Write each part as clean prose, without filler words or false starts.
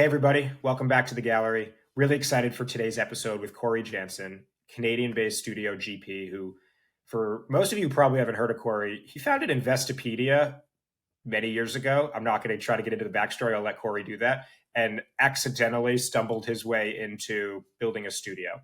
Hey, everybody. Welcome back to the gallery. Really excited for today's episode with Cory Janssen, Canadian-based studio GP, who, for most of you probably haven't heard of Cory. He founded Investopedia many years ago. I'm not going to try to get into the backstory. I'll let Cory do that. And accidentally stumbled his way into building a studio.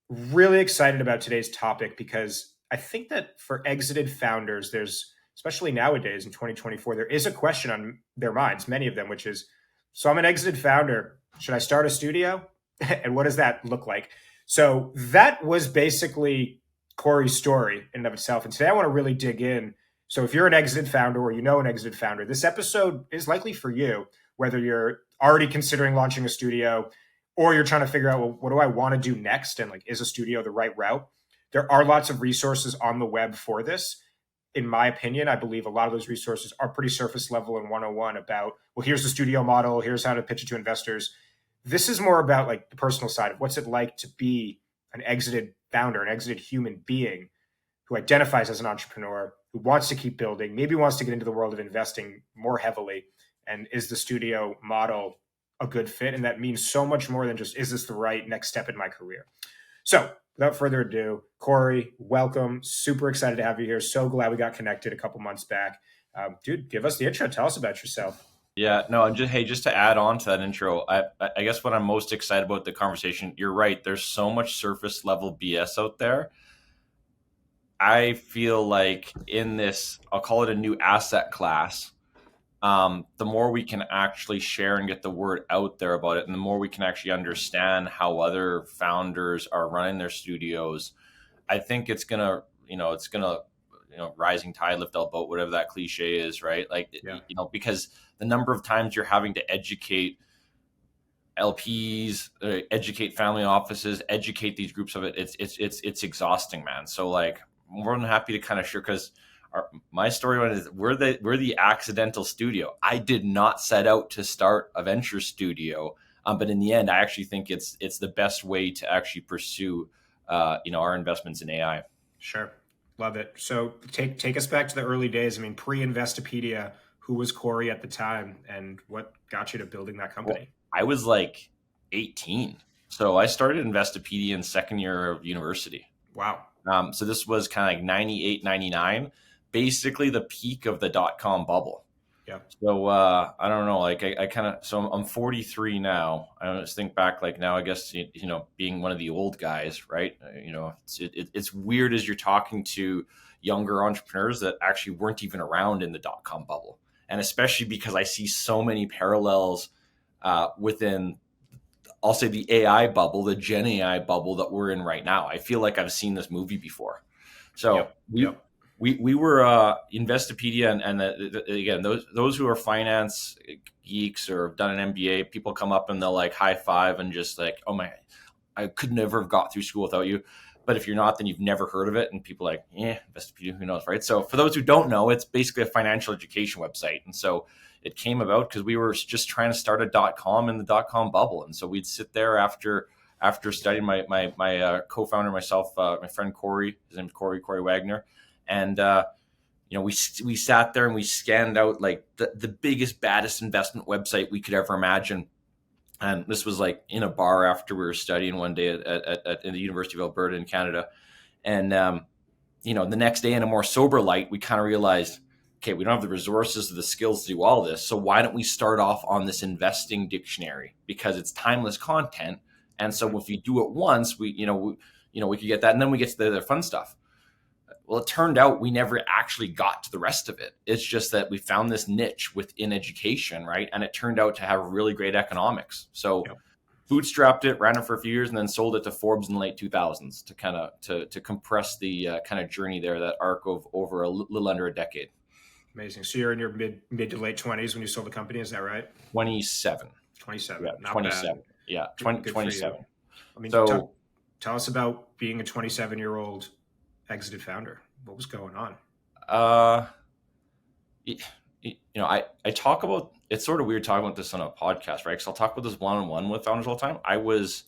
Really excited about today's topic because I think that for exited founders, there's, especially nowadays in 2024, there is a question on their minds, many of them, which is, so I'm an exited founder. Should I start a studio? And what does that look like? So that was basically Cory's story in and of itself. And today I want to really dig in. So if you're an exited founder or you know an exited founder, this episode is likely for you, whether you're already considering launching a studio or you're trying to figure out, well, what do I want to do next? And like, is a studio the right route? There are lots of resources on the web for this. In my opinion, I believe a lot of those resources are pretty surface level and 101 about, well, here's the studio model, here's how to pitch it to investors. This is more about like the personal side of what's it like to be an exited founder, an exited human being who identifies as an entrepreneur, who wants to keep building, maybe wants to get into the world of investing more heavily. And is the studio model a good fit? And that means so much more than just, is this the right next step in my career? So without further ado, Cory, welcome. Super excited to have you here. So glad we got connected a couple months back. Dude, give us the intro. Tell us about yourself. Yeah, no, just to add on to that intro, I guess what I'm most excited about the conversation, you're right. There's so much surface level BS out there. I feel like in this, I'll call it a new asset class. The more we can actually share and get the word out there about it, and the more we can actually understand how other founders are running their studios, I think it's gonna, rising tide lift all boat, whatever that cliche is, right? Like, Yeah. Because the number of times you're having to educate LPs, educate family offices, educate these groups of it, it's exhausting, man. So like, more than happy to kind of share, because my story is we're the accidental studio. I did not set out to start a venture studio, but in the end, I actually think it's the best way to actually pursue, our investments in AI. Sure. Love it. So take us back to the early days. I mean, pre-Investopedia, who was Cory at the time and what got you to building that company? Well, I was like 18. So I started Investopedia in second year of university. Wow. So this was kind of like 98, 99, basically the peak of the dot-com bubble. Yeah. So I don't know, like I kind of, so I'm 43 now. I just think back, like now, I guess, being one of the old guys, right? It's weird as you're talking to younger entrepreneurs that actually weren't even around in the dot-com bubble. And especially because I see so many parallels within, I'll say, the AI bubble, the Gen AI bubble that we're in right now. I feel like I've seen this movie before. So we were Investopedia, and again, those who are finance geeks or have done an MBA, people come up and they'll like high five and just like, oh my, I could never have got through school without you. But if you're not, then you've never heard of it. And people are like, Investopedia, who knows, right? So for those who don't know, it's basically a financial education website. And so it came about because we were just trying to start a .com in the .com bubble. And so we'd sit there after studying, my co-founder, myself, my friend Cory, his name's Cory Wagner. And, we sat there and we scanned out like the biggest, baddest investment website we could ever imagine. And this was like in a bar after we were studying one day at the University of Alberta in Canada. And, the next day in a more sober light, we kind of realized, okay, we don't have the resources or the skills to do all this. So why don't we start off on this investing dictionary? Because it's timeless content. And so if you do it once, we could get that. And then we get to the fun stuff. Well, it turned out we never actually got to the rest of it. It's just that we found this niche within education, right? And it turned out to have really great economics. So bootstrapped it, ran it for a few years, and then sold it to Forbes in the late 2000s to kind of to compress the kind of journey there, that arc of over a little under a decade. Amazing. So you're in your mid to late 20s when you sold the company, is that right? 27. 27. Yeah, not 27. Bad. Yeah, Good 27. I mean, so tell us about being a 27-year-old exited founder. What was going on? I talk about, it's sort of weird talking about this on a podcast, right? Because I'll talk about this one-on-one with founders all the time. I was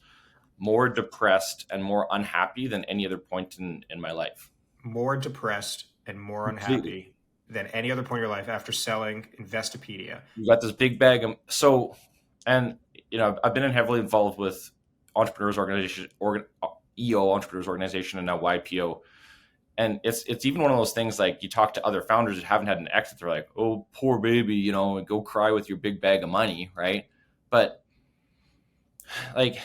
more depressed and more unhappy than any other point in my life. More depressed and more unhappy than any other point in your life after selling Investopedia. You got this big bag of, and I've been heavily involved with entrepreneurs organization, EO entrepreneurs organization, and now YPO. And it's even one of those things, like you talk to other founders that haven't had an exit, they're like, oh, poor baby, go cry with your big bag of money, right? But like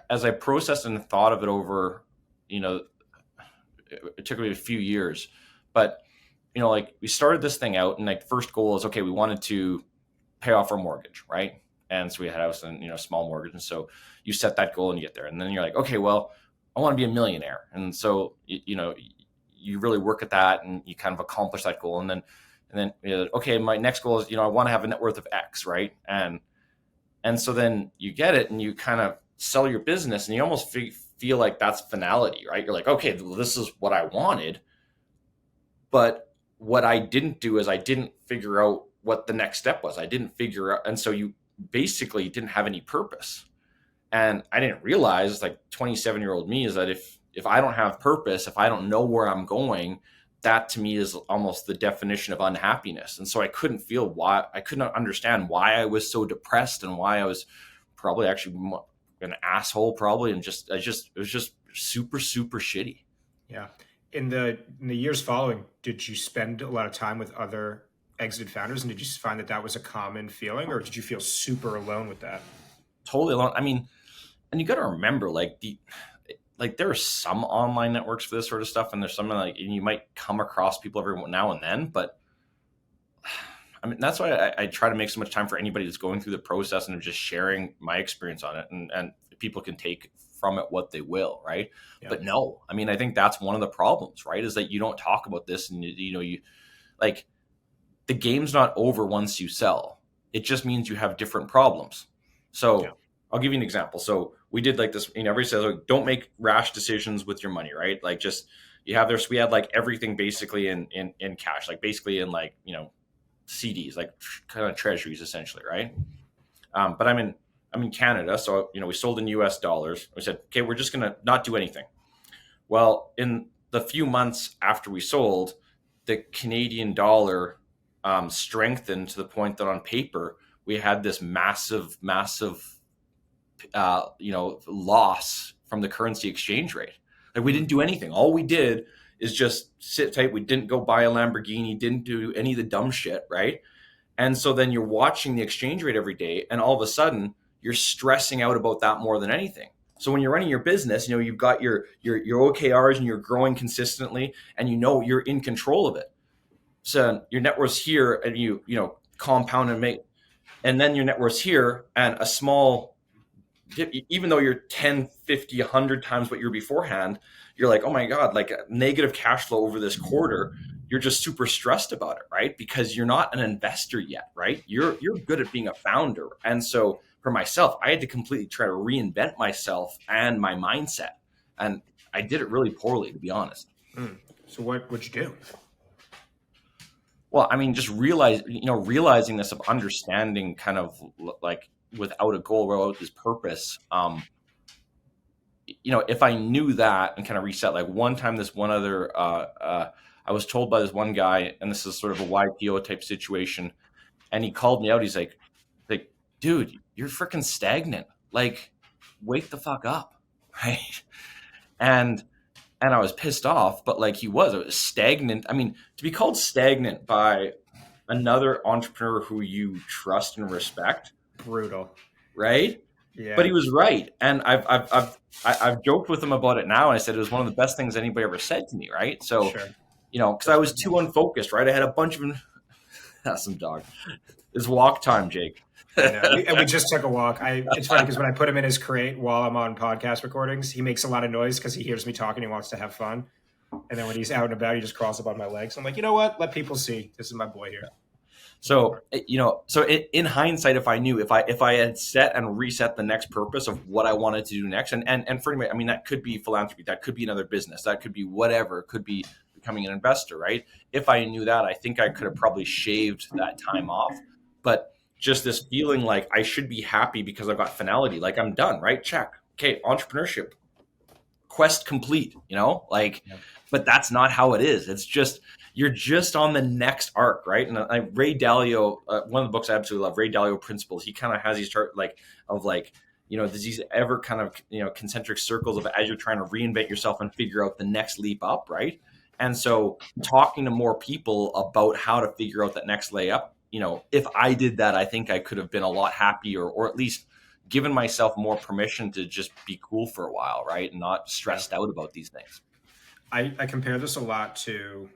as I processed and thought of it over, it took me a few years, but like we started this thing out, and like first goal is, okay, we wanted to pay off our mortgage, right? And so we had a house and small mortgage, and so you set that goal and you get there, and then you're like, okay, well, I want to be a millionaire, and so you really work at that, and you kind of accomplish that goal, and then okay, my next goal is I want to have a net worth of X, right? And so then you get it, and you kind of sell your business, and you almost feel like that's finality, right? You're like, okay, well, this is what I wanted, but what I didn't do is I didn't figure out what the next step was. I didn't figure out, and so you basically didn't have any purpose. And I didn't realize, like 27-year-old me, is that if I don't have purpose, if I don't know where I'm going, that to me is almost the definition of unhappiness. And so I couldn't understand why I was so depressed, and why I was probably actually an asshole, probably, and it was just super, super shitty. Yeah. In the years following, did you spend a lot of time with other exited founders, and did you find that was a common feeling, or did you feel super alone with that? Totally alone. I mean, and you got to remember, like there are some online networks for this sort of stuff, and there's some and you might come across people every now and then, but I mean, that's why I try to make so much time for anybody that's going through the process and just sharing my experience on it, and people can take from it what they will, right? Yeah. But no, I mean, I think that's one of the problems, right? Is that you don't talk about this, and you like, the game's not over once you sell. It just means you have different problems. So yeah. I'll give you an example. So we did like this, everybody says, like, don't make rash decisions with your money, right? Like, just, you have this, we had like everything basically in cash, like basically in like, CDs, like kind of treasuries essentially, right? But I'm in Canada, so we sold in US dollars. We said, okay, we're just gonna not do anything. Well, in the few months after we sold, the Canadian dollar strengthened to the point that on paper we had this massive loss from the currency exchange rate. Like, we didn't do anything. All we did is just sit tight. We didn't go buy a Lamborghini, didn't do any of the dumb shit, right? And so then you're watching the exchange rate every day, and all of a sudden you're stressing out about that more than anything. So when you're running your business, you've got your OKRs, and you're growing consistently, and you're in control of it. So your net worth's here, and you compound and make, and then your net worth's here, and a small dip, even though you're 10, 50, 100 times what you were beforehand, you're like, oh my God, like a negative cash flow over this quarter. You're just super stressed about it, right? Because you're not an investor yet, right? You're good at being a founder. And so for myself, I had to completely try to reinvent myself and my mindset. And I did it really poorly, to be honest. So what'd you do? Well, I mean, just realizing this, of understanding kind of like without a goal, without this purpose, if I knew that and kind of reset, like one time, this one other, I was told by this one guy, and this is sort of a YPO type situation, and he called me out. He's like, dude, you're freaking stagnant. Like, wake the fuck up, right? And I was pissed off, but like it was stagnant. I mean, to be called stagnant by another entrepreneur who you trust and respect, brutal, right? Yeah. But he was right, and I've joked with him about it now, and I said it was one of the best things anybody ever said to me, right? So, sure. Because I was too unfocused, right? I had a bunch of that's some dog. It's walk time, Jake. And we just took a walk. It's funny because when I put him in his crate while I'm on podcast recordings, he makes a lot of noise because he hears me talking. He wants to have fun. And then when he's out and about, he just crawls up on my legs. I'm like, you know what? Let people see. This is my boy here. So, in hindsight, if I knew, if I had set and reset the next purpose of what I wanted to do next, and for me, I mean, that could be philanthropy, that could be another business, that could be whatever, it could be becoming an investor, right? If I knew that, I think I could have probably shaved that time off. But just this feeling like I should be happy because I've got finality, like I'm done, right? Check. Okay, entrepreneurship, quest complete, But that's not how it is. It's just, you're just on the next arc, right? And Ray Dalio, one of the books I absolutely love, Ray Dalio Principles, he kind of has these chart there's these ever kind of, concentric circles of as you're trying to reinvent yourself and figure out the next leap up, right? And so talking to more people about how to figure out that next layup, if I did that, I think I could have been a lot happier, or at least given myself more permission to just be cool for a while, right? And not stressed out about these things. I compare this a lot to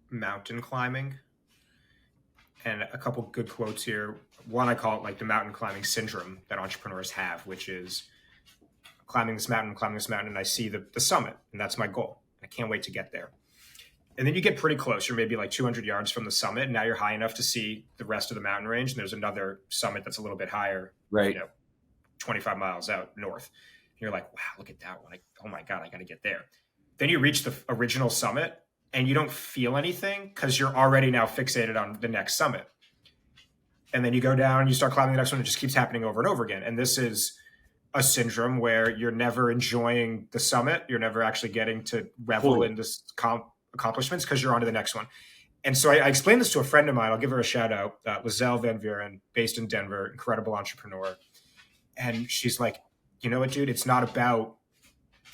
mountain climbing, and a couple good quotes here. One, I call it like the mountain climbing syndrome that entrepreneurs have, which is climbing this mountain, and I see the summit, and that's my goal. I can't wait to get there. And then you get pretty close. You're maybe like 200 yards from the summit, and now you're high enough to see the rest of the mountain range. And there's another summit that's a little bit higher, right? 25 miles out north. And you're like, wow, look at that one. Oh my God, I got to get there. Then you reach the original summit, and you don't feel anything because you're already now fixated on the next summit. And then you go down, you start climbing the next one. It just keeps happening over and over again. And this is a syndrome where you're never enjoying the summit. You're never actually getting to revel in this accomplishments because you're on to the next one. And so I explained this to a friend of mine. I'll give her a shout out, Lizelle Van Vuren, based in Denver, incredible entrepreneur. And she's like, you know what, dude? It's not about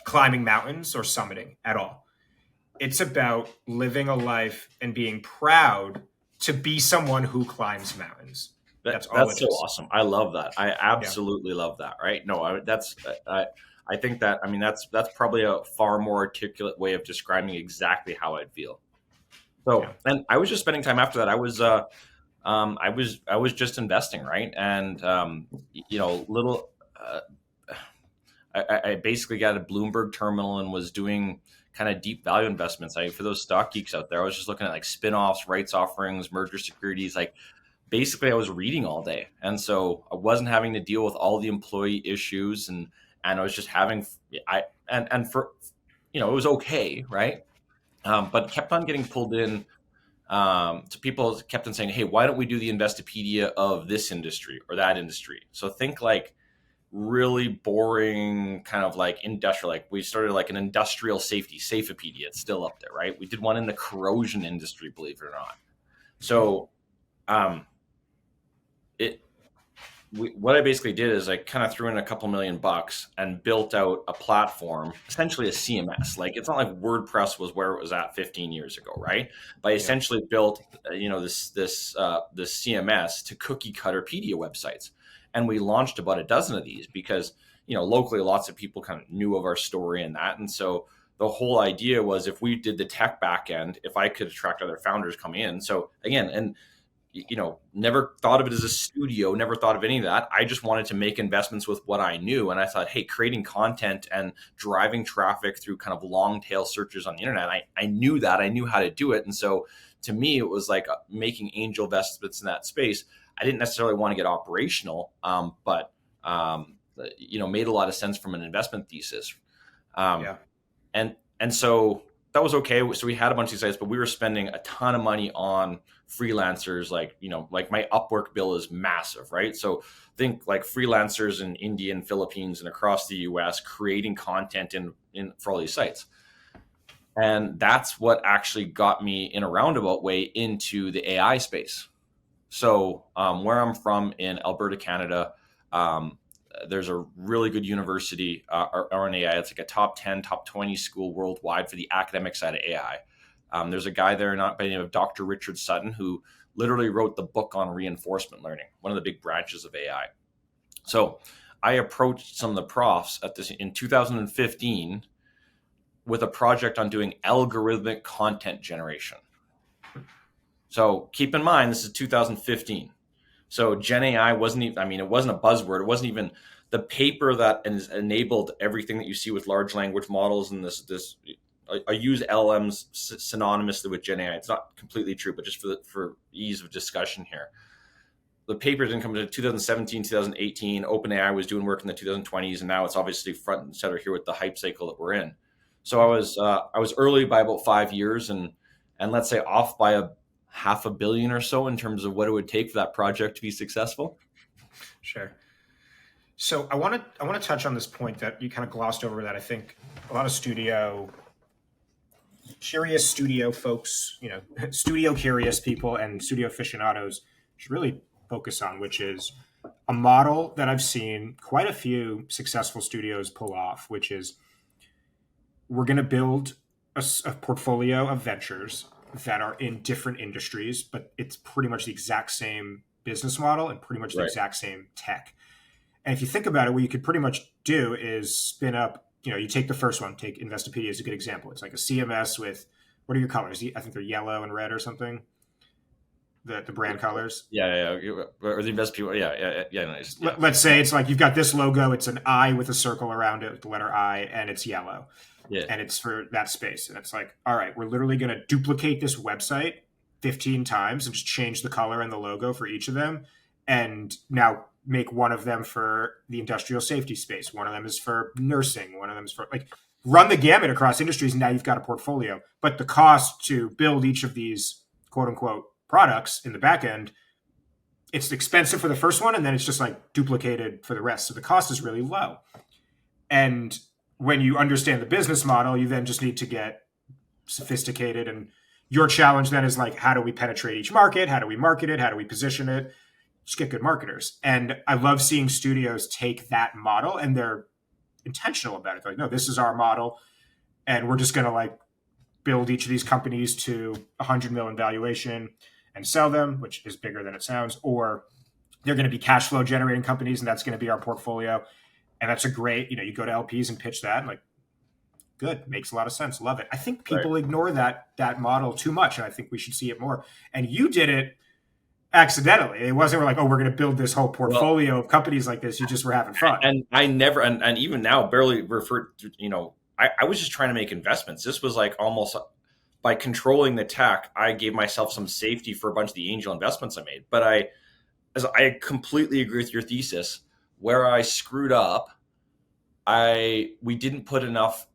climbing mountains or summiting at all. It's about living a life and being proud to be someone who climbs mountains. That's so awesome. I love that. I absolutely love that. Right? No, I think that, that's probably a far more articulate way of describing exactly how I'd feel. So, and I was just spending time after that. I was just investing, right? And, I basically got a Bloomberg terminal and was doing kind of deep value investments. For those stock geeks out there, I was just looking at like spin-offs, rights offerings, merger securities. Like basically I was reading all day. And so I wasn't having to deal with all the employee issues, and I was just having, it was okay. Right. But kept on getting pulled in. So people kept on saying, hey, why don't we do the Investopedia of this industry or that industry? So think like really boring kind of like industrial, like we started like an industrial safepedia. It's still up there, right? We did one in the corrosion industry, believe it or not. So what I basically did is I kind of threw in a couple $1,000,000 and built out a platform, essentially a CMS. Like it's not like WordPress was where it was at 15 years ago, right? But I essentially built, this CMS to cookie cutter pedia websites. And we launched about a dozen of these because, locally, lots of people kind of knew of our story and that. And so the whole idea was if we did the tech back end, if I could attract other founders coming in. So again, and, never thought of it as a studio, never thought of any of that. I just wanted to make investments with what I knew. And I thought, hey, creating content and driving traffic through kind of long tail searches on the internet, I knew that. I knew how to do it. And so to me, it was like making angel investments in that space. I didn't necessarily want to get operational, but made a lot of sense from an investment thesis. And so that was okay. So we had a bunch of these sites, but we were spending a ton of money on freelancers. Like my Upwork bill is massive, right? So think like freelancers in India and Philippines and across the US creating content for all these sites. And that's what actually got me in a roundabout way into the AI space. So where I'm from in Alberta, Canada, there's a really good university around AI. It's like a top 10, top 20 school worldwide for the academic side of AI. There's a guy there by the name of Dr. Richard Sutton who literally wrote the book on reinforcement learning, one of the big branches of AI. So I approached some of the profs at this in 2015 with a project on doing algorithmic content generation. So keep in mind, this is 2015. So Gen AI wasn't even, it wasn't a buzzword. It wasn't even the paper that enabled everything that you see with large language models and this. I use LLMs synonymously with Gen AI. It's not completely true, but just for ease of discussion here. The paper didn't come into 2017, 2018. OpenAI was doing work in the 2020s, and now it's obviously front and center here with the hype cycle that we're in. So I was early by about 5 years, and let's say off by $500 million or so in terms of what it would take for that project to be successful. Sure. So I want to touch on this point that you kind of glossed over that I think a lot of studio curious studio folks, studio curious people and studio aficionados should really focus on, which is a model that I've seen quite a few successful studios pull off, which is we're going to build a portfolio of ventures that are in different industries, but it's pretty much the exact same business model and pretty much the Right. exact same tech. And if you think about it, what you could pretty much do is spin up, you take the first one, take Investopedia as a good example. It's like a CMS with, what are your colors? I think they're yellow and red or something. The brand colors. Yeah. Or the invest people. Yeah. Nice. Yeah. Let's say it's like you've got this logo. It's an I with a circle around it, with the letter I, and it's yellow. Yeah. And it's for that space. And it's like, all right, we're literally going to duplicate this website 15 times and just change the color and the logo for each of them. And now make one of them for the industrial safety space. One of them is for nursing. One of them is for run the gamut across industries. And now you've got a portfolio. But the cost to build each of these quote unquote products in the back end, it's expensive for the first one. And then it's just like duplicated for the rest. So the cost is really low. And when you understand the business model, you then just need to get sophisticated. And your challenge then is like, how do we penetrate each market? How do we market it? How do we position it? Just get good marketers. And I love seeing studios take that model and they're intentional about it. They're like, no, this is our model. And we're just going to build each of these companies to 100 million valuation and sell them, which is bigger than it sounds. Or they're going to be cash flow generating companies and that's going to be our portfolio. And that's a great, you go to LPs and pitch that and good, makes a lot of sense. Love it. I think people ignore that model too much. And I think we should see it more. And you did it accidentally. It wasn't we're going to build this whole portfolio of companies like this. You just were having fun. And I never, and even now barely referred to, I was just trying to make investments. This was almost by controlling the tech, I gave myself some safety for a bunch of the angel investments I made. But I completely agree with your thesis. Where I screwed up, we didn't put enough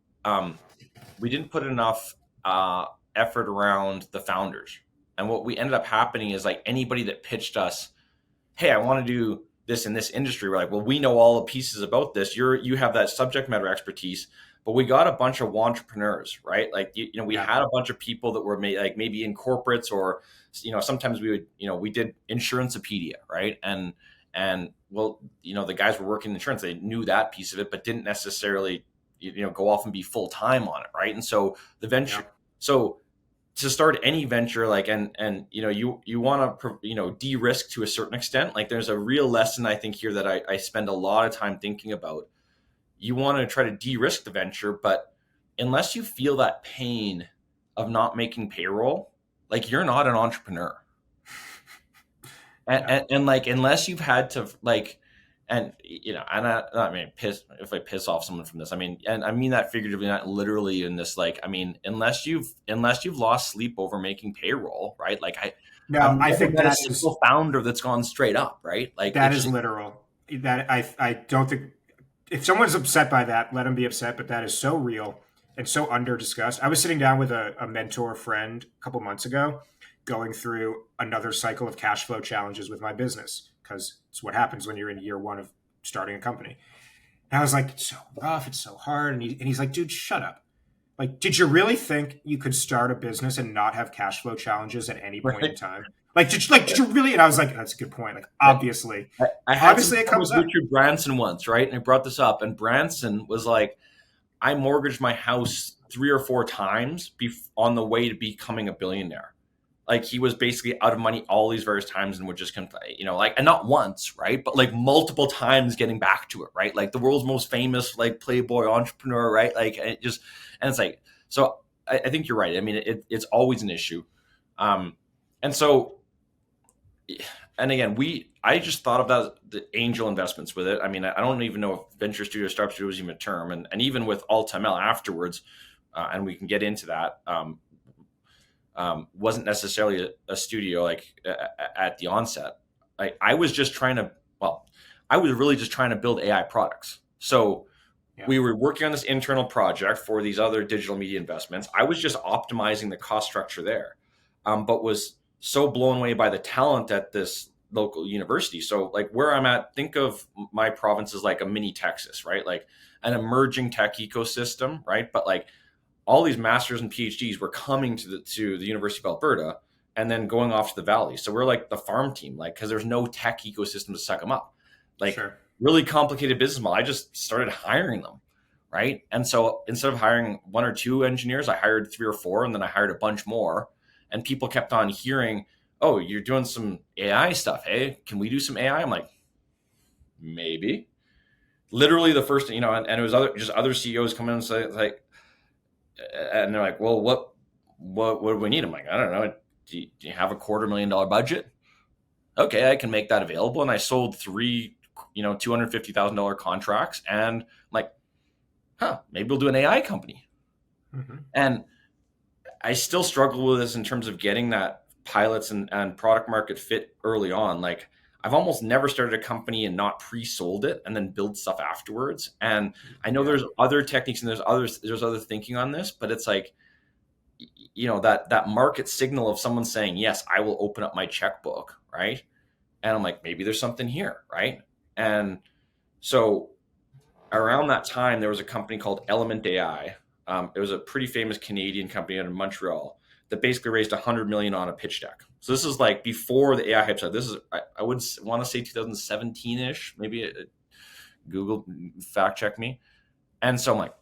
effort around the founders. And what we ended up happening is anybody that pitched us, hey, I want to do this in this industry. We're like, well, we know all the pieces about this. You have that subject matter expertise, but we got a bunch of entrepreneurs, right? We had a bunch of people that were maybe in corporates or, sometimes we would, we did Insurancepedia, right? And well, the guys were working in insurance. They knew that piece of it, but didn't necessarily, go off and be full time on it, right? And so the venture, so to start any venture, you want to, de-risk to a certain extent. There's a real lesson I think here that I spend a lot of time thinking about. You want to try to de-risk the venture, but unless you feel that pain of not making payroll, you're not an entrepreneur. And unless you've had to if I piss off someone from this, and I mean that figuratively, not literally in this, unless you've lost sleep over making payroll, right? I think that is a single founder that's gone straight up, right? That is literal. That I don't think, if someone's upset by that, let them be upset, but that is so real and so under discussed. I was sitting down with a mentor friend a couple months ago, going through another cycle of cash flow challenges with my business, because it's what happens when you're in year one of starting a company. And I was like, it's so rough, it's so hard. And he's like, dude, shut up. Did you really think you could start a business and not have cash flow challenges at any point in time? Did you really? And I was like, that's a good point. Obviously. I had obviously it comes up. Richard Branson once, right? And I brought this up. And Branson was like, I mortgaged my house 3 or 4 times on the way to becoming a billionaire. He was basically out of money all these various times and would just, and not once, right? But multiple times getting back to it, right? The world's most famous, Playboy entrepreneur, right? So I think you're right. It's always an issue. And again, I just thought about the angel investments with it. I don't even know if venture studio, startup studio was even a term. And even with Alta ML afterwards, and we can get into that, wasn't necessarily a studio at the onset. I was really just trying to build AI products. So we were working on this internal project for these other digital media investments. I was just optimizing the cost structure there, but was so blown away by the talent at this local university. So where I'm at, think of my province as a mini Texas, right? An emerging tech ecosystem, right? But all these masters and PhDs were coming to the University of Alberta and then going off to the valley. So we're like the farm team, like, because there's no tech ecosystem to suck them up. Like, Sure. really complicated business model. I just started hiring them, right? And so instead of hiring one or two engineers, I hired three or four, and then I hired a bunch more. And people kept on hearing, "Oh, you're doing some AI stuff. Hey, can we do some AI?" I'm like, maybe. Literally the first, and it was other CEOs come in and say, like, and they're like, "Well, what do we need?" I'm like, "I don't know. Do you have a $250,000 budget? Okay, I can make that available." And I sold three, $250,000 contracts, and I'm like, maybe we'll do an AI company. Mm-hmm. And I still struggle with this in terms of getting that pilots and product market fit early on. Like, I've almost never started a company and not pre-sold it and then build stuff afterwards. And I know there's other techniques and there's other thinking on this, but it's like, that market signal of someone saying, "Yes, I will open up my checkbook," right? And I'm like, maybe there's something here, right? And so around that time, there was a company called Element AI. It was a pretty famous Canadian company out of Montreal that basically raised 100 million on a pitch deck. So this is like before the AI hype started. This is, I would want to say 2017-ish, maybe. Google fact check me. And so I'm like,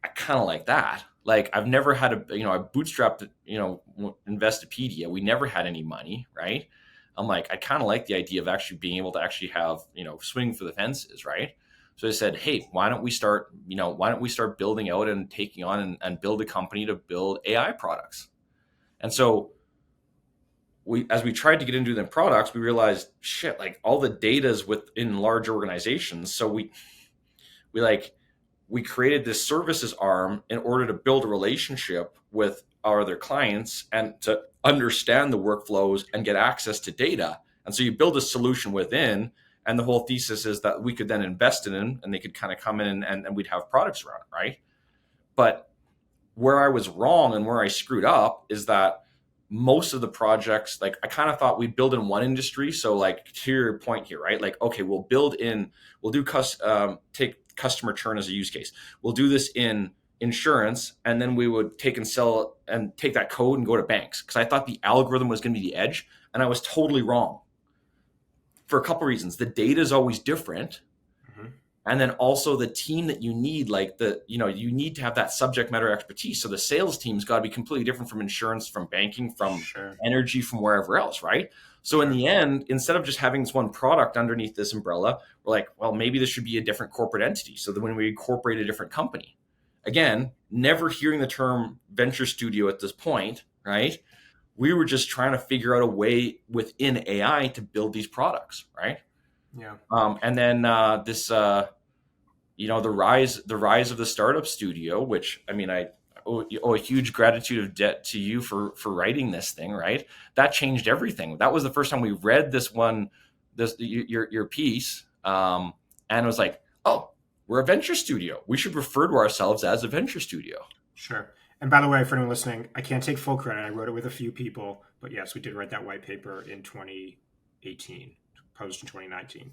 I kind of like that. Like, I've never had I bootstrapped, Investopedia. We never had any money, right? I'm like, I kind of like the idea of actually being able to actually have, swing for the fences, right? So I said, hey, why don't we start building out and taking on and build a company to build AI products? And so as we tried to get into the products, we realized, shit, like, all the data is within large organizations. So we created this services arm in order to build a relationship with our other clients and to understand the workflows and get access to data. And so you build a solution within, and the whole thesis is that we could then invest in them and they could kind of come in and we'd have products around it, right? But where I was wrong and where I screwed up is that most of the projects, like, I kind of thought we'd build in one industry. So, like, to your point here, right? Like, okay, we'll take customer churn as a use case. We'll do this in insurance, and then we would take and sell and take that code and go to banks, because I thought the algorithm was going to be the edge, and I was totally wrong for a couple of reasons. The data is always different. Mm-hmm. And then also the team that you need, like, you need to have that subject matter expertise. So the sales team's got to be completely different from insurance, from banking, from energy, from wherever else, right? So in the end, instead of just having this one product underneath this umbrella, we're like, well, maybe this should be a different corporate entity. So that when we incorporate a different company, again, never hearing the term venture studio at this point, right? We were just trying to figure out a way within AI to build these products, right? Yeah. And then the rise of the startup studio, which, I mean, I owe a huge gratitude of debt to you for writing this thing, right? That changed everything. That was the first time we read your piece, and it was like, oh, we're a venture studio. We should refer to ourselves as a venture studio. Sure. And by the way, for anyone listening, I can't take full credit. I wrote it with a few people, but yes, we did write that white paper in 2018, published in 2019.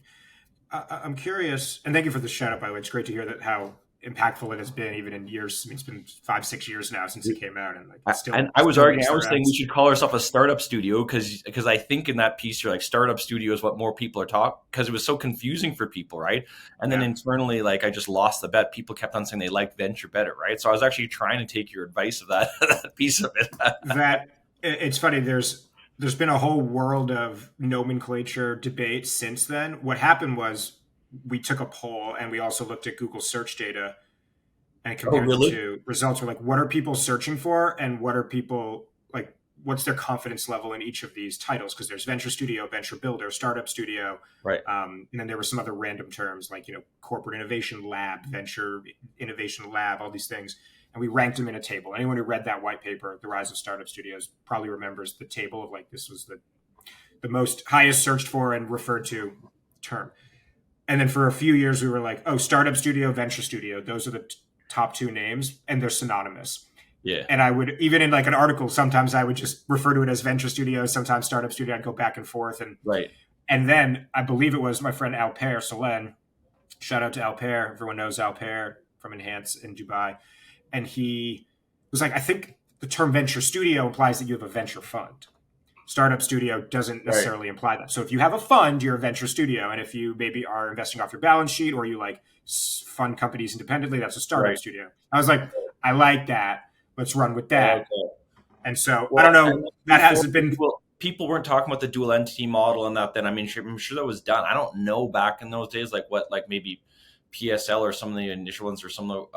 I'm curious, and thank you for the shout out, by the way. It's great to hear that how impactful it has been, even in years. I mean, it's been 5-6 years now since it came out, and like still. And I was saying we should call ourselves a startup studio because I think in that piece you're like, startup studio is what more people are talking, because it was so confusing for people, right? And then internally, like, I just lost the bet. People kept on saying they liked venture better, right? So I was actually trying to take your advice of that piece of it. That it's funny. There's been a whole world of nomenclature debate since then. What happened was we took a poll and we also looked at Google search data and compared the two. Results were like, what are people searching for, and what are people like, what's their confidence level in each of these titles? Because there's venture studio, venture builder, startup studio, right? And then there were some other random terms like, corporate innovation lab, venture innovation lab, all these things. And we ranked them in a table. Anyone who read that white paper, The Rise of Startup Studios, probably remembers the table of like, this was the most highest searched for and referred to term. And then for a few years, we were like, oh, startup studio, venture studio. Those are the top two names, and they're synonymous. Yeah. And I would, even in like an article, sometimes I would just refer to it as venture studio, sometimes startup studio. I'd go back and forth. And right. And then I believe it was my friend Alper Solen. Shout out to Alper. Everyone knows Alper from Enhance in Dubai. And he was like, I think the term venture studio implies that you have a venture fund. Startup studio doesn't Right. necessarily imply that. So if you have a fund, you're a venture studio. And if you maybe are investing off your balance sheet or you like fund companies independently, that's a startup Right. studio. I was like, I like that. Let's run with that. Okay. And so I don't Well, I know, think that before hasn't been. people weren't talking about the dual entity model and that then. I mean, I'm sure that was done. I don't know back in those days, like what, like maybe PSL or some of the initial ones or some of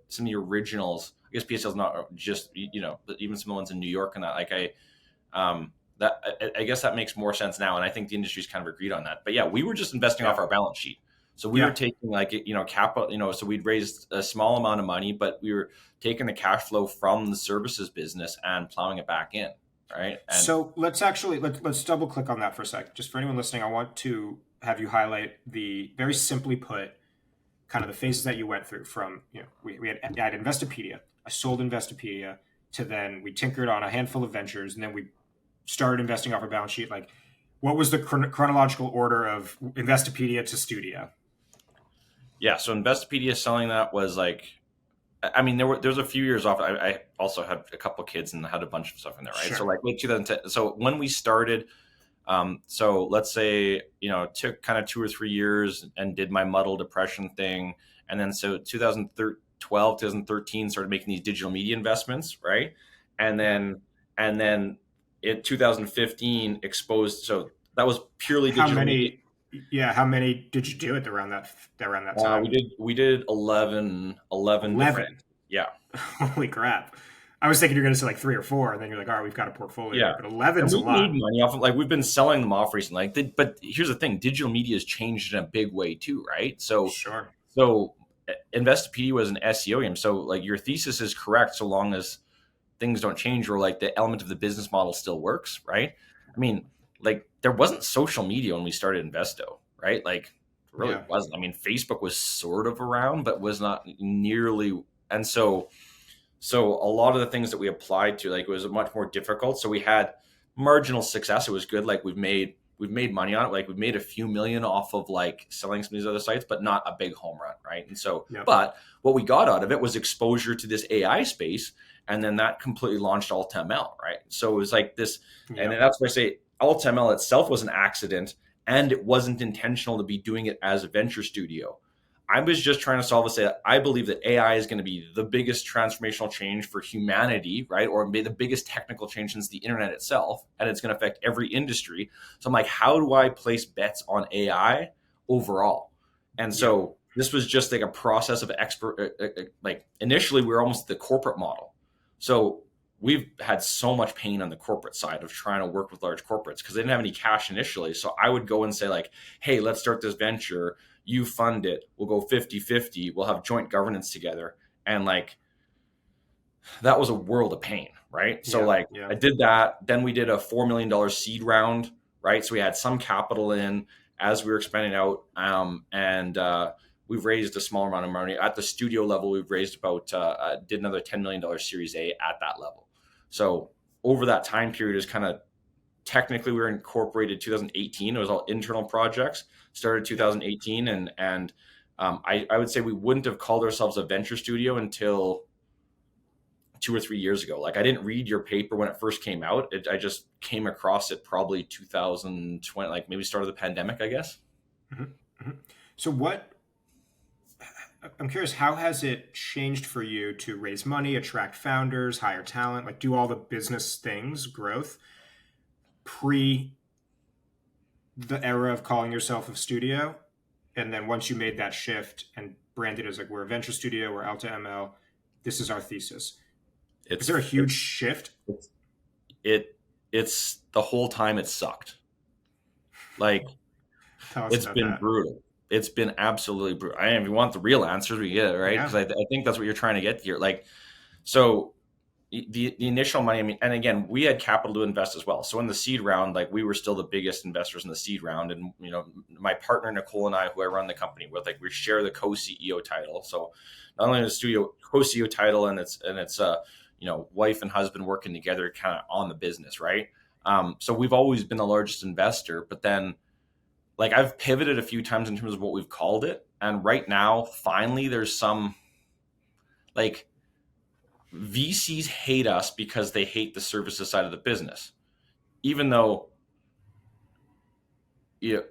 some of the originals. I guess PSL is not just, but even some of the ones in New York and that, like I guess that makes more sense now. And I think the industry's kind of agreed on that. But yeah, we were just investing off Yeah. our balance sheet. So we were taking capital, so we'd raised a small amount of money, but we were taking the cash flow from the services business and plowing it back in. Right. And So let's double click on that for a sec. Just for anyone listening, I want to have you highlight the very simply put kind of the phases that you went through from, we had Investopedia. I sold Investopedia to then we tinkered on a handful of ventures and then we started investing off our balance sheet. Like, what was the chronological order of Investopedia to Studio? yeah, so Investopedia selling that was like, I mean, there was a few years off. I also had a couple kids and had a bunch of stuff in there, right? Sure. So like late 2010. So when we started, so let's say, it took kind of 2 or 3 years and did my muddle depression thing. And then so 2012, 2013 started making these digital media investments, right? And then in 2015 exposed. So that was purely How digital media. many? Yeah, how many did you do it around that time? We did 11 different. 11. Yeah. Holy crap! I was thinking you're going to say like 3 or 4, and then you're like, all right, we've got a portfolio, Yeah. but And 11's a we made lot. money off of, like, we've been selling them off recently. But here's the thing: digital media has changed in a big way too, right? Sure. So Investopedia was an SEO game. So like your thesis is correct, so long as things don't change or like the element of the business model still works, right? I mean, like there wasn't social media when we started Investo, right? Like it really Yeah. wasn't. I mean, Facebook was sort of around, but was not nearly. And so a lot of the things that we applied to, like, it was much more difficult. So we had marginal success. It was good. Like we've made money on it. Like we've made a few million off of like selling some of these other sites, but not a big home run, right? And so, Yep. but what we got out of it was exposure to this AI space, and then that completely launched Alta ML, right? So it was like this, and Yep. that's why I say Alta ML itself was an accident, and it wasn't intentional to be doing it as a venture studio. I was just trying to solve this. I believe that AI is going to be the biggest transformational change for humanity, right? Or maybe the biggest technical change since the internet itself, and it's going to affect every industry. So I'm like, how do I place bets on AI overall? And so this was just like a process of like initially we were almost the corporate model. So we've had so much pain on the corporate side of trying to work with large corporates because they didn't have any cash initially. So I would go and say like, hey, let's start this venture. You fund it. We'll go 50-50. We'll have joint governance together. And like, that was a world of pain, right? So like I did that. Then we did a $4 million seed round, right? So we had some capital in as we were expanding out. And we've raised a small amount of money. At the studio level, we've raised about, did another $10 million Series A at that level. So over that time period is kind of, technically we were incorporated 2018. It was all internal projects, started 2018. And I would say we wouldn't have called ourselves a venture studio until 2 or 3 years ago. Like I didn't read your paper when it first came out. I just came across it probably 2020, like maybe start of the pandemic, I guess. Mm-hmm. Mm-hmm. So I'm curious, how has it changed for you to raise money, attract founders, hire talent, like do all the business things, growth, pre the era of calling yourself a studio? And then once you made that shift and branded as like, we're a venture studio, we're Alta ML, this is our thesis. Is there a huge shift? It's the whole time it sucked. Like it's been brutal. It's been absolutely brutal. I mean, if you want the real answers, we get it, right? Because I think that's what you're trying to get here. Like, so the initial money, I mean, and again, we had capital to invest as well. So in the seed round, like we were still the biggest investors in the seed round. And, my partner, Nicole, and I, who I run the company with, like we share the co-CEO title. So not only the studio co-CEO title and it's wife and husband working together kind of on the business. Right. So we've always been the largest investor, but then like I've pivoted a few times in terms of what we've called it. And right now, finally, there's some, like VCs hate us because they hate the services side of the business, even though you know,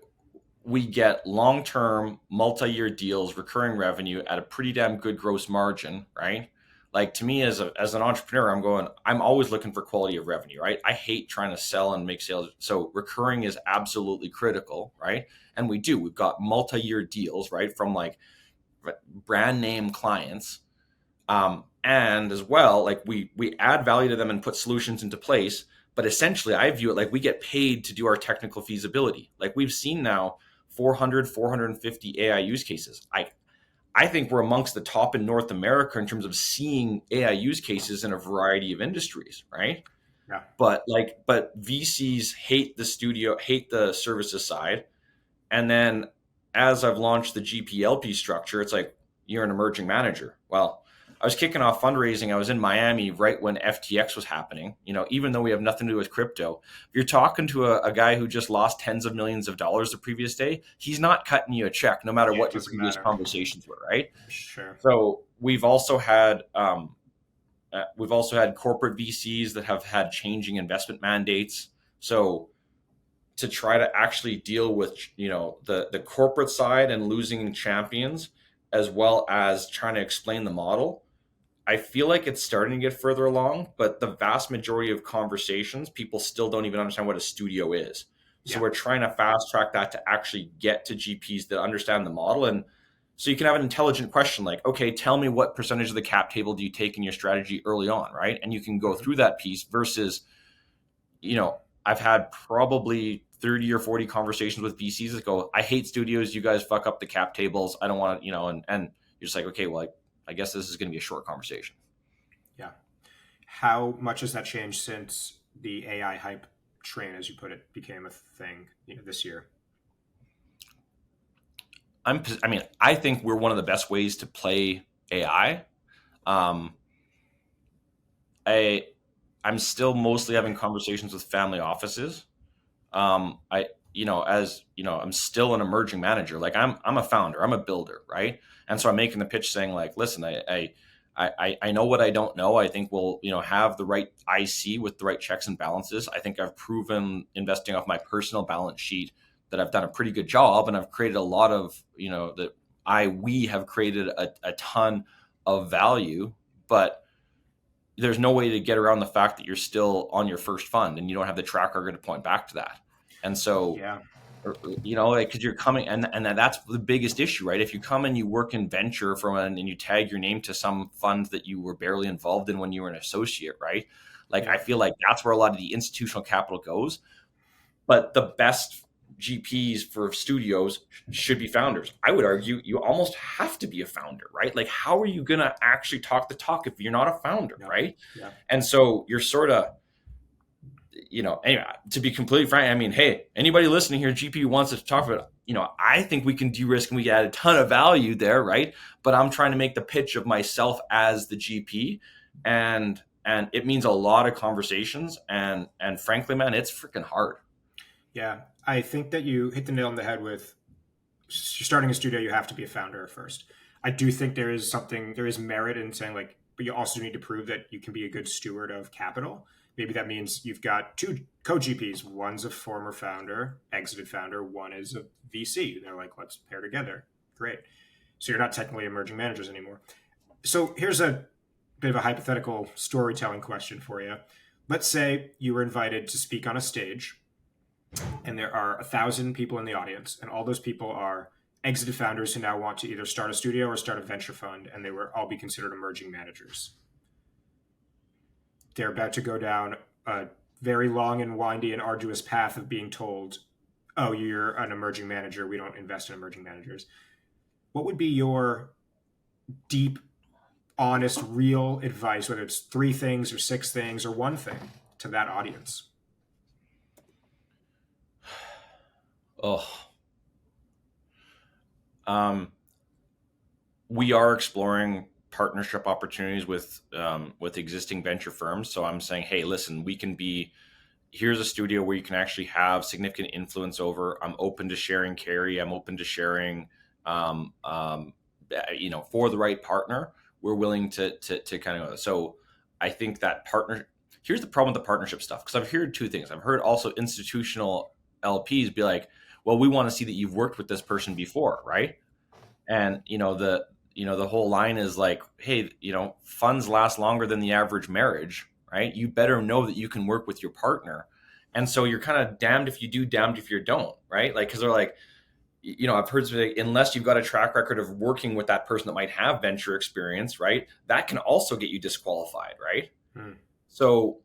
we get long-term multi-year deals, recurring revenue at a pretty damn good gross margin, right? Like to me as an entrepreneur, I'm always looking for quality of revenue, right? I hate trying to sell and make sales. So recurring is absolutely critical, right? And we've got multi-year deals, right? From like brand name clients. And as well, like we add value to them and put solutions into place. But essentially, I view it like we get paid to do our technical feasibility. Like we've seen now 400, 450 AI use cases. I think we're amongst the top in North America in terms of seeing AI use cases in a variety of industries, right? Yeah. But VCs hate the studio, hate the services side. And then as I've launched the GPLP structure, it's like, you're an emerging manager. Well, I was kicking off fundraising. I was in Miami right when FTX was happening. Even though we have nothing to do with crypto, if you're talking to a guy who just lost tens of millions of dollars the previous day, he's not cutting you a check, no matter Yeah, it what your doesn't previous matter. conversations were, right? Sure. So we've also had corporate VCs that have had changing investment mandates. So to try to actually deal with the corporate side and losing champions, as well as trying to explain the model, I feel like it's starting to get further along, but the vast majority of conversations, people still don't even understand what a studio is. So Yeah. we're trying to fast track that to actually get to GPs that understand the model. And so you can have an intelligent question like, okay, tell me what percentage of the cap table do you take in your strategy early on, right? And you can go Mhm. through that piece versus, I've had probably 30 or 40 conversations with VCs that go, I hate studios. You guys fuck up the cap tables. I don't want to, and you're just like, okay, well, I guess this is going to be a short conversation. Yeah. How much has that changed since the AI hype train, as you put it, became a thing this year? I think we're one of the best ways to play AI. Um, I, I'm still mostly having conversations with family offices. I'm still an emerging manager. Like I'm a founder, I'm a builder, right? And so I'm making the pitch saying like, listen, I know what I don't know. I think we'll, have the right IC with the right checks and balances. I think I've proven investing off my personal balance sheet that I've done a pretty good job, and I've created a lot of, we have created a ton of value, but there's no way to get around the fact that you're still on your first fund and you don't have the track record to point back to that. And so, Yeah. like, because you're coming, and that's the biggest issue, right? If you come and you work in venture and you tag your name to some fund that you were barely involved in when you were an associate, right? Like, I Yeah. feel like that's where a lot of the institutional capital goes. But the best GPs for studios should be founders. I would argue you almost have to be a founder, right? Like, how are you going to actually talk the talk if you're not a founder, Yeah. right? Yeah. And so you're sort of, anyway, to be completely frank, I mean, hey, anybody listening here, GP wants to talk about, I think we can de-risk and we can add a ton of value there, right? But I'm trying to make the pitch of myself as the GP, and it means a lot of conversations, and frankly, man, it's freaking hard. Yeah. I think that you hit the nail on the head with starting a studio, you have to be a founder first. I do think there is merit in saying like, but you also need to prove that you can be a good steward of capital. Maybe that means you've got two co-GPs. One's a former founder, exited founder. One is a VC. They're like, let's pair together. Great. So you're not technically emerging managers anymore. So here's a bit of a hypothetical storytelling question for you. Let's say you were invited to speak on a stage and there are 1,000 people in the audience, and all those people are exited founders who now want to either start a studio or start a venture fund, and they were all be considered emerging managers. They're about to go down a very long and windy and arduous path of being told, "Oh, you're an emerging manager. We don't invest in emerging managers." What would be your deep, honest, real advice, whether it's 3 things or 6 things or one thing, to that audience? Oh, um, we are exploring partnership opportunities with existing venture firms. So I'm saying, hey, listen, we can be. Here's a studio where you can actually have significant influence over. I'm open to sharing carry. I'm open to sharing, for the right partner. we're willing to kind of go. So I think that partner, here's the problem with the partnership stuff. Cause I've heard two things. I've heard also institutional LPs be like, well, we want to see that you've worked with this person before. Right. And, the whole line is like, hey, funds last longer than the average marriage, right? You better know that you can work with your partner. And so you're kind of damned if you do, damned if you don't, right? Like, because they're like, I've heard like, unless you've got a track record of working with that person that might have venture experience, right? That can also get you disqualified, right? Hmm. So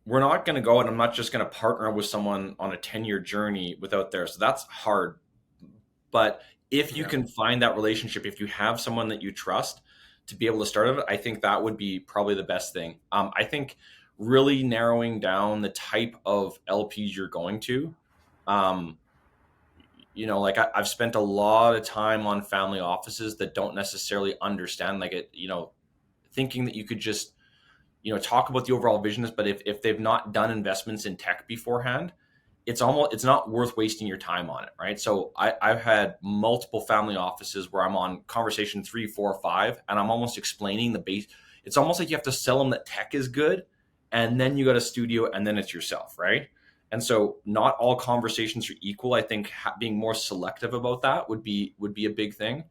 we're not going to go, and I'm not just going to partner with someone on a 10-year journey without there. So that's hard. But if you Yeah. can find that relationship, if you have someone that you trust to be able to start it, I think that would be probably the best thing. I think really narrowing down the type of LPs you're going to, like I've spent a lot of time on family offices that don't necessarily understand like it, thinking that you could just, talk about the overall vision, but if they've not done investments in tech beforehand, it's not worth wasting your time on it, right? So I've had multiple family offices where I'm on conversation 3, 4, 5, and I'm almost explaining the base. It's almost like you have to sell them that tech is good, and then you got a studio, and then it's yourself, right? And so not all conversations are equal. I think being more selective about that would be a big thing.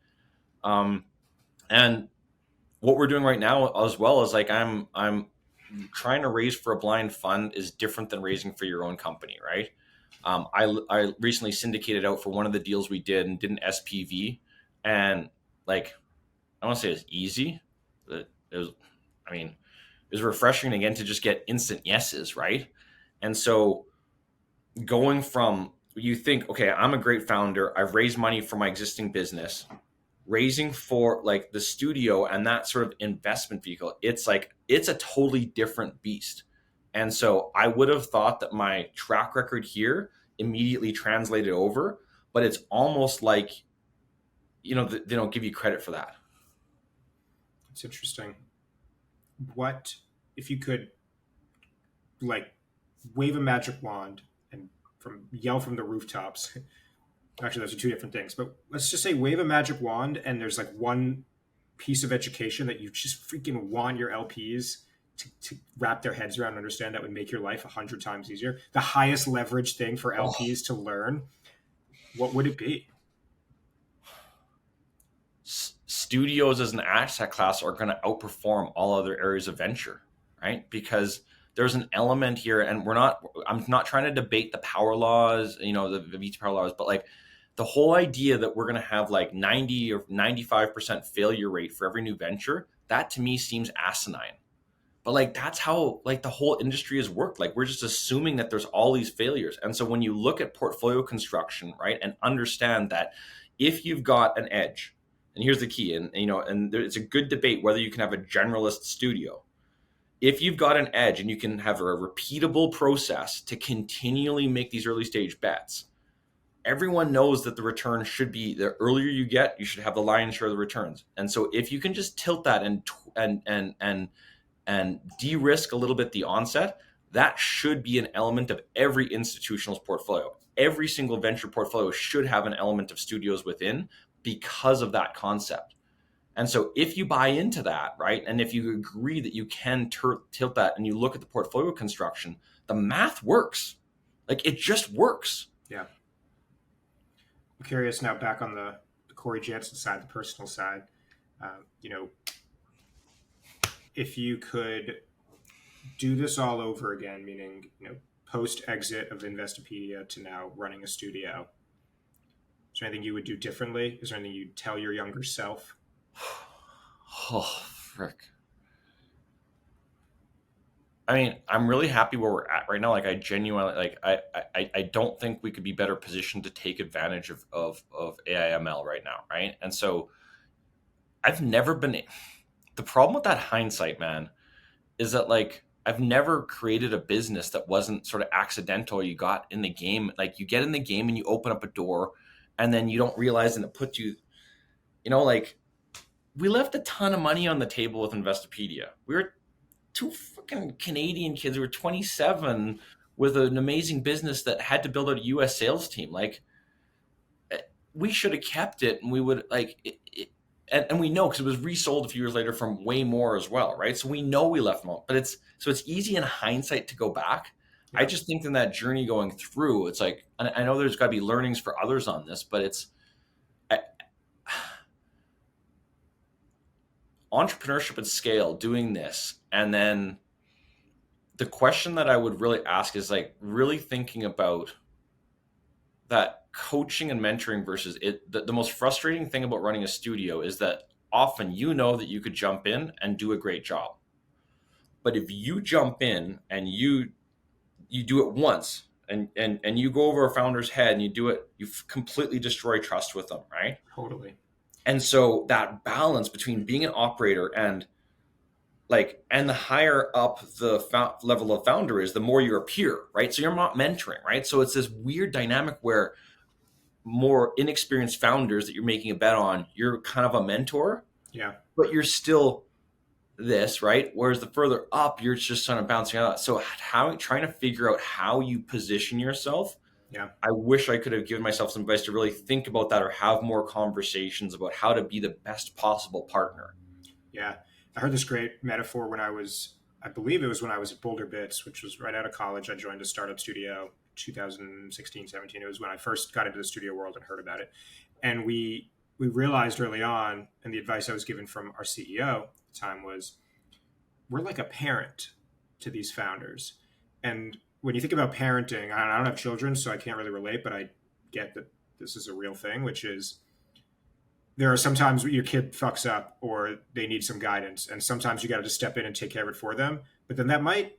And what we're doing right now as well is like I'm trying to raise for a blind fund is different than raising for your own company, right? I recently syndicated out for one of the deals we did and did an SPV, and like I want to say it's easy. But it was, I mean, it was refreshing again to just get instant yeses, right? And so going from you think, okay, I'm a great founder. I've raised money for my existing business, raising for like the studio and that sort of investment vehicle. It's like it's a totally different beast. And so I would have thought that my track record here immediately translated over, but it's almost like, they don't give you credit for that. It's interesting. What if you could like wave a magic wand and yell from the rooftops? Actually, those are two different things. But let's just say wave a magic wand and there's like one piece of education that you just freaking want your LPs to wrap their heads around and understand that would make your life 100 times easier. The highest leverage thing for LPs to learn. What would it be? Studios as an asset class are going to outperform all other areas of venture, right? Because there's an element here, and I'm not trying to debate the power laws, the VC power laws, but like the whole idea that we're going to have like 90 or 95% failure rate for every new venture, that to me seems asinine. But like that's how like the whole industry has worked. Like we're just assuming that there's all these failures. And so when you look at portfolio construction, right, and understand that if you've got an edge, and here's the key, and it's a good debate whether you can have a generalist studio. If you've got an edge and you can have a repeatable process to continually make these early stage bets, everyone knows that the return should be the earlier you get, you should have the lion's share of the returns. And so if you can just tilt that and de-risk a little bit the onset, that should be an element of every institutional's portfolio. Every single venture portfolio should have an element of studios within because of that concept. And so if you buy into that, right, and if you agree that you can tilt that and you look at the portfolio construction, the math works. Like it just works. Yeah. I'm curious now, back on the Cory Janssen side, the personal side. If you could do this all over again, meaning post exit of Investopedia to now running a studio, is there anything you would do differently? Is there anything you'd tell your younger self? Oh, frick. I mean, I'm really happy where we're at right now. Like I genuinely, like I don't think we could be better positioned to take advantage of AIML right now, right? And so I've never been, the problem with that hindsight, man, is that like I've never created a business that wasn't sort of accidental. You got in the game, like you get in the game and you open up a door and then you don't realize and it puts you, like we left a ton of money on the table with Investopedia. We were two fucking Canadian kids who were 27 with an amazing business that had to build out a US sales team. Like we should have kept it and we would like and we know because it was resold a few years later from way more as well, right? So we know we left them out, but it's easy in hindsight to go back. I Yeah, just think in that journey going through, it's like, and I know there's got to be learnings for others on this, but it's I- entrepreneurship at scale, doing this, and then the question that I would really ask is like really thinking about that coaching and mentoring versus it. The most frustrating thing about running a studio is that often you know that you could jump in and do a great job. But if you jump in and you do it once and you go over a founder's head and you do it, you completely destroy trust with them, right? totally. And so that balance between being an operator and and the higher up the level of founder is, the more you're a peer, right? So you're not mentoring, right? So it's this weird dynamic where more inexperienced founders that you're making a bet on, you're kind of a mentor, Yeah, but you're still this, right? Whereas the further up, you're just kind of bouncing out. So how trying to figure out how you position yourself. yeah, I wish I could have given myself some advice to really think about that or have more conversations about how to be the best possible partner. yeah. I heard this great metaphor when I believe it was when I was at Boulder Bits, which was right out of college. I joined a startup studio 2016, 17. It was when I first got into the studio world and heard about it. And we realized early on, and the advice I was given from our CEO at the time was, we're like a parent to these founders. And when you think about parenting, I don't have children, so I can't really relate, but I get that this is a real thing, which is there are sometimes your kid fucks up or they need some guidance, and sometimes you got to just step in and take care of it for them. But then that might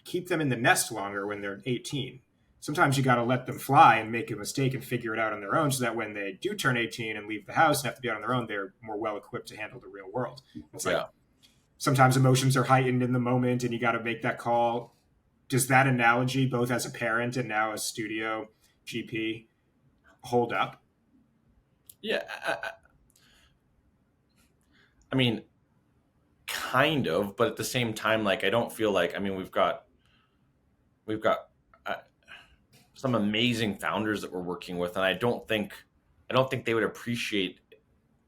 keep them in the nest longer when they're 18. Sometimes you got to let them fly and make a mistake and figure it out on their own, so that when they do turn 18 and leave the house and have to be out on their own, they're more well equipped to handle the real world. It's like Yeah. sometimes emotions are heightened in the moment and you got to make that call. Does that analogy, both as a parent and now as studio GP, hold up? Yeah. I mean, kind of, but at the same time, like, I don't feel like, I mean, we've got uh, some amazing founders that we're working with, and I don't think they would appreciate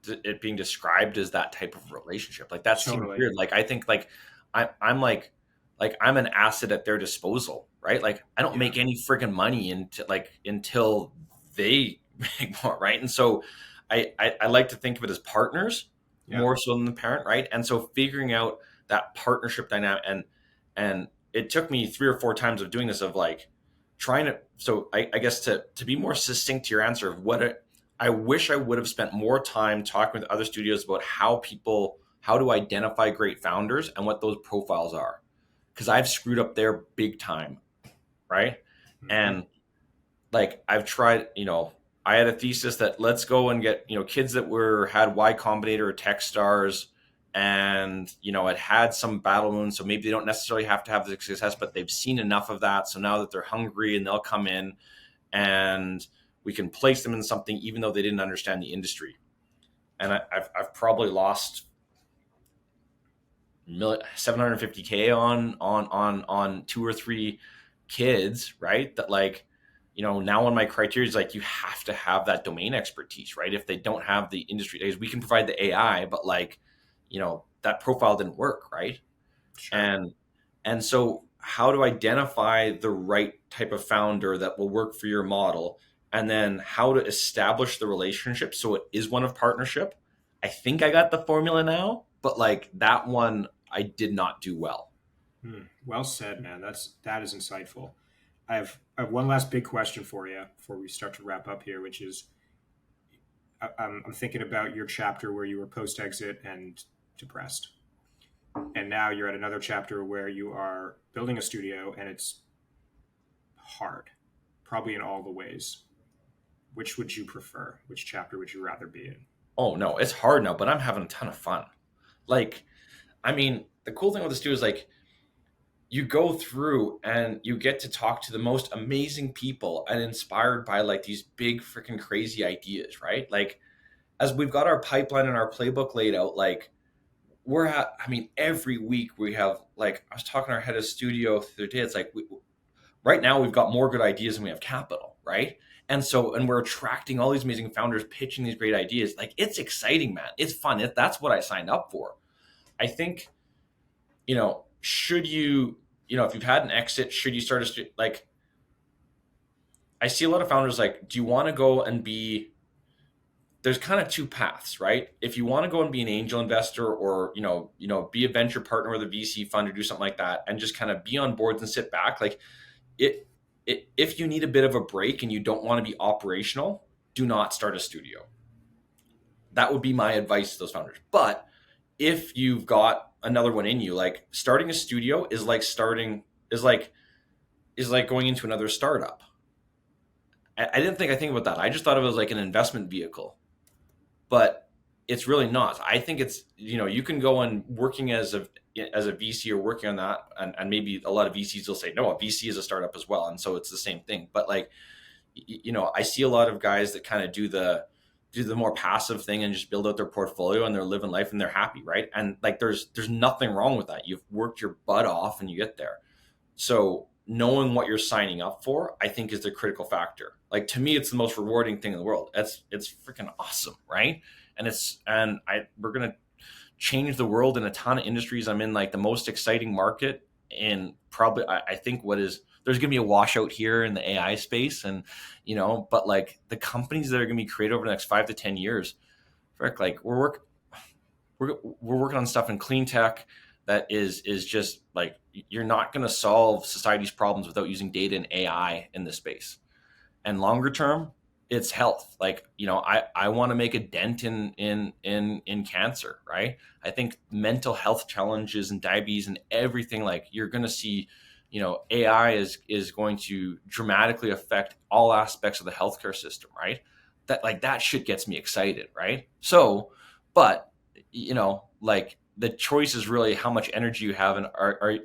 it being described as that type of relationship. Like that seems Totally. weird. Like I think I'm like I'm an asset at their disposal, right? Like I don't Yeah. make any freaking money until they make more, right? And so I like to think of it as partners Yeah. more so than the parent, right? And so figuring out that partnership dynamic, and it took me 3 or 4 times of doing this, of like trying to, so I guess to be more succinct to your answer of I wish I would have spent more time talking with other studios about how to identify great founders and what those profiles are, because I've screwed up there big time, right? Mm-hmm. And like I've tried, I had a thesis that let's go and get, kids that had Y Combinator or Techstars, and it had some battle wounds, so maybe they don't necessarily have to have the success, but they've seen enough of that, so now that they're hungry and they'll come in, and we can place them in something even though they didn't understand the industry. And I've probably lost 750K on 2 or 3 kids, right? That like, now on my criteria is like you have to have that domain expertise, right? If they don't have the industry days, we can provide the AI, but like, that profile didn't work, right? Sure. And so how to identify the right type of founder that will work for your model, and then how to establish the relationship so it is one of partnership. I think I got the formula now, but like that one I did not do well. Well said, man. That is insightful. I have one last big question for you before we start to wrap up here, which is I'm thinking about your chapter where you were post exit and depressed, and now you're at another chapter where you are building a studio and it's hard, probably in all the ways. Which would you prefer? Which chapter would you rather be in? Oh no, it's hard now, but I'm having a ton of fun. Like, I mean, the cool thing with this too is like you go through and you get to talk to the most amazing people and inspired by like these big freaking crazy ideas, right? Like as we've got our pipeline and our playbook laid out, like I mean, every week we have, like, I was talking to our head of studio the other day. It's like, right now we've got more good ideas than we have capital, right? And we're attracting all these amazing founders pitching these great ideas. Like, it's exciting, man. It's fun. That's what I signed up for. I think, should you, if you've had an exit, should you start like, I see a lot of founders like, do you want to go and be, there's kind of two paths, right? If you want to go and be an angel investor, or, be a venture partner with a VC fund or do something like that and just kind of be on boards and sit back, like it, if you need a bit of a break and you don't want to be operational, do not start a studio. That would be my advice to those founders. But if you've got another one in you, like, starting a studio is like going into another startup. I didn't think about that. I just thought of it as like an investment vehicle, but it's really not. I think it's, you can go on working as a VC or working on that, and maybe a lot of VCs will say, no, a VC is a startup as well, and so it's the same thing. But like, I see a lot of guys that kind of do the more passive thing and just build out their portfolio, and they're living life and they're happy, right? And like, there's nothing wrong with that. You've worked your butt off and you get there. So knowing what you're signing up for, I think, is the critical factor. Like, to me, it's the most rewarding thing in the world. It's freaking awesome, right? We're gonna change the world in a ton of industries. I'm in like the most exciting market, and probably I think there's gonna be a washout here in the AI space, and but like, the companies that are gonna be created over the next 5 to 10 years, frick, like, we're working on stuff in clean tech that is just like, you're not going to solve society's problems without using data and AI in this space. And longer term, it's health. Like, I want to make a dent in cancer, right? I think mental health challenges and diabetes and everything, like, you're going to see, AI is going to dramatically affect all aspects of the healthcare system, right? That shit gets me excited, right? So, but like, the choice is really how much energy you have, and are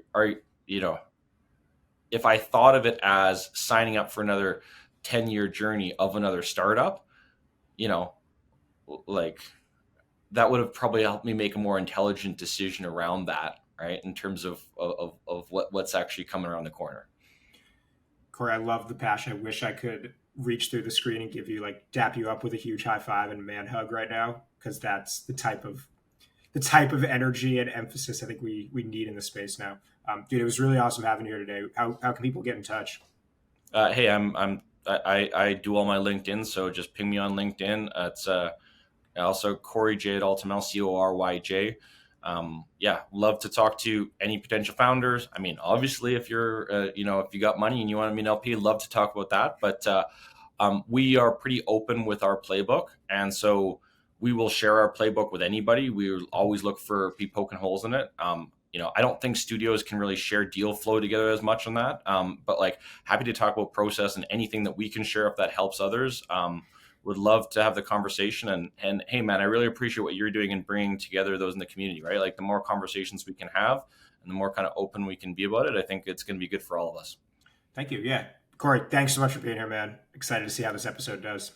if I thought of it as signing up for another 10-year journey of another startup, like, that would have probably helped me make a more intelligent decision around that, right? In terms of what's actually coming around the corner. Cory, I love the passion. I wish I could reach through the screen and give you, like, dap you up with a huge high five and man hug right now, because that's the type of energy and emphasis I think we need in the space now. Dude, it was really awesome having you here today. How can people get in touch? Hey, I do all my LinkedIn, so just ping me on LinkedIn. It's also Cory J at Alta ML, CORYJ. Yeah, love to talk to any potential founders. I mean, obviously, if you're, if you got money and you want to be an LP, love to talk about that. But we are pretty open with our playbook, and so we will share our playbook with anybody. We will always look for be poking holes in it. I don't think studios can really share deal flow together as much on that. But like, happy to talk about process and anything that we can share if that helps others. Would love to have the conversation, and hey, man, I really appreciate what you're doing and bringing together those in the community, right? Like, the more conversations we can have and the more kind of open we can be about it, I think it's going to be good for all of us. Thank you. Yeah. Cory, thanks so much for being here, man. Excited to see how this episode does.